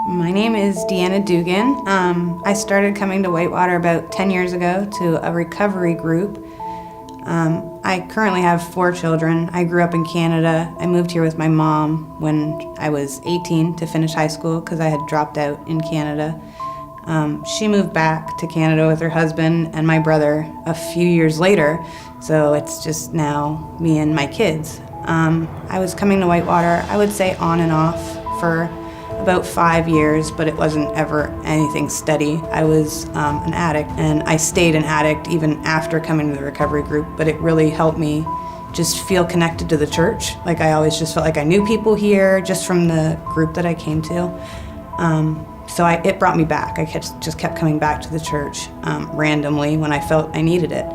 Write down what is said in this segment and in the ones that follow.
My name is Deanna Dougan. I started coming to Whitewater about 10 years ago to a recovery group. I currently have 4 children. I grew up in Canada. I moved here with my mom when I was 18 to finish high school because I had dropped out in Canada. She moved back to Canada with her husband and my brother a few years later, so it's just now me and my kids. I was coming to Whitewater, I would say on and off for about 5 years, but it wasn't ever anything steady. I was an addict, and I stayed an addict even after coming to the recovery group, but it really helped me just feel connected to the church. Like I always just felt like I knew people here just from the group that I came to. It brought me back. I just kept coming back to the church randomly when I felt I needed it.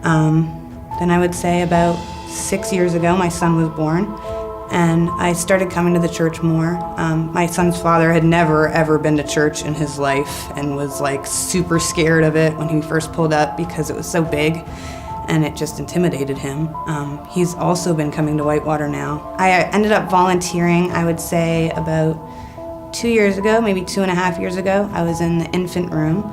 Then I would say about 6 years ago, my son was born, and I started coming to the church more. My son's father had never, ever been to church in his life and was like super scared of it when he first pulled up because it was so big and it just intimidated him. He's also been coming to Whitewater now. I ended up volunteering, I would say about 2 years ago, maybe 2.5 years ago. I was in the infant room.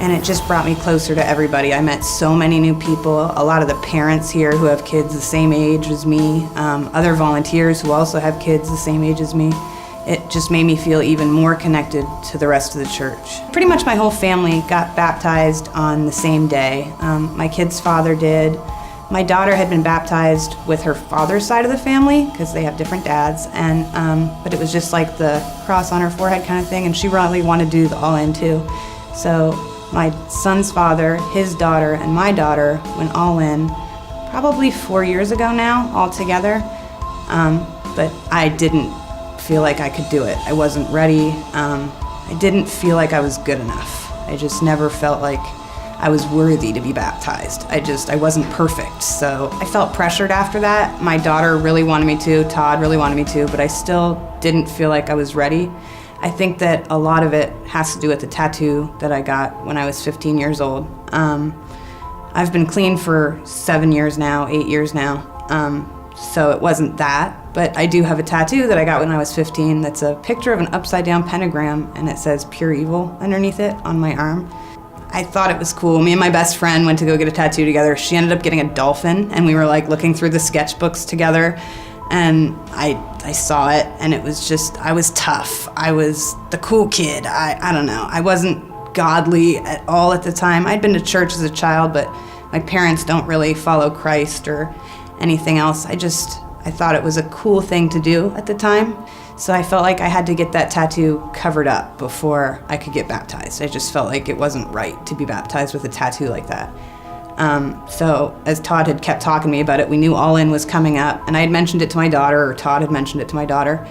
And it just brought me closer to everybody. I met so many new people, a lot of the parents here who have kids the same age as me, other volunteers who also have kids the same age as me. It just made me feel even more connected to the rest of the church. Pretty much my whole family got baptized on the same day. My kid's father did. My daughter had been baptized with her father's side of the family because they have different dads, but it was just like the cross on her forehead kind of thing, and she really wanted to do the all-in too. So my son's father, his daughter, and my daughter went all in probably 4 years ago now, all together. But I didn't feel like I could do it. I wasn't ready. I didn't feel like I was good enough. I just never felt like I was worthy to be baptized. I wasn't perfect, so I felt pressured after that. My daughter really wanted me to, Todd really wanted me to, but I still didn't feel like I was ready. I think that a lot of it has to do with the tattoo that I got when I was 15 years old. I've been clean for 7 years now, 8 years now, so it wasn't that. But I do have a tattoo that I got when I was 15 that's a picture of an upside down pentagram, and it says pure evil underneath it on my arm. I thought it was cool. Me and my best friend went to go get a tattoo together. She ended up getting a dolphin, and we were like looking through the sketchbooks together. And I saw it, and it was just, I was tough. I was the cool kid. I don't know. I wasn't godly at all at the time. I'd been to church as a child, but my parents don't really follow Christ or anything else. I thought it was a cool thing to do at the time. So I felt like I had to get that tattoo covered up before I could get baptized. I just felt like it wasn't right to be baptized with a tattoo like that. So as Todd had kept talking to me about it, we knew All In was coming up, and I had mentioned it to my daughter, or Todd had mentioned it to my daughter,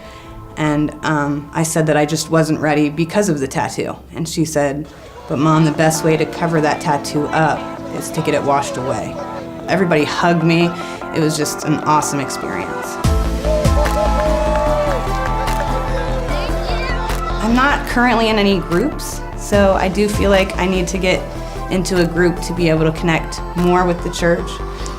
and I said that I just wasn't ready because of the tattoo. And she said, "But Mom, the best way to cover that tattoo up is to get it washed away." Everybody hugged me. It was just an awesome experience. I'm not currently in any groups, so I do feel like I need to get into a group to be able to connect more with the church.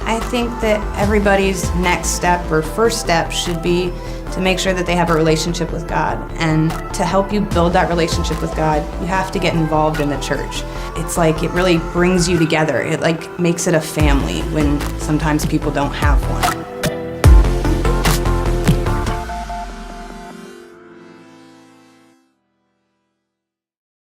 I think that everybody's next step or first step should be to make sure that they have a relationship with God. And to help you build that relationship with God, you have to get involved in the church. It's like it really brings you together. It like makes it a family when sometimes people don't have one.